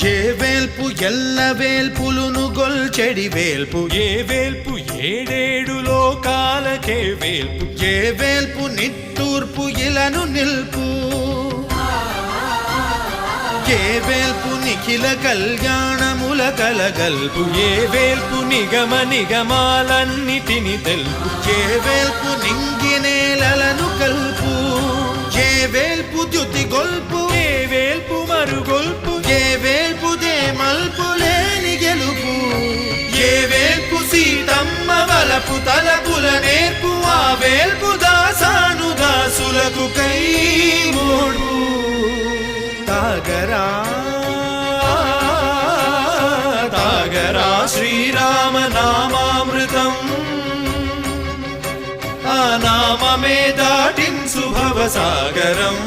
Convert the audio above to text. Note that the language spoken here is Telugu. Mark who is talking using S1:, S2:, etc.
S1: ఏ వేల్పు ఎల్ల వేల్పులును గొల్చెడి వేల్పు
S2: ఏ వేల్పు ఏడేడు లోకాలకే వేల్పు
S1: ఏ వేల్పు నిట్టూర్పు ఇలను నిల్పు ఏ వేల్పు నిఖిల కళ్యాణముల కలగల్పు
S2: ఏ వేల్పు నిగమ నిగమాలన్నిటిని తెలుపు
S1: ఏ వేల్పు నింగినేలను కల్పు ఏ వేల్పు ద్యుతి గొల్పు
S2: ఏ వేల్పు మరుగొల్పు
S1: ఏ వేల్పు దే మల్పు లేని గెలుపు ఏ వేల్పు సీతమ్మ వలపు తలపుల నేర్పు ఆ వేల్పు దాసాను దాసులకు కై మోడు తాగరా తాగరా శ్రీరామ నామామృతం ఆ నామమే దాటించు భవసాగరం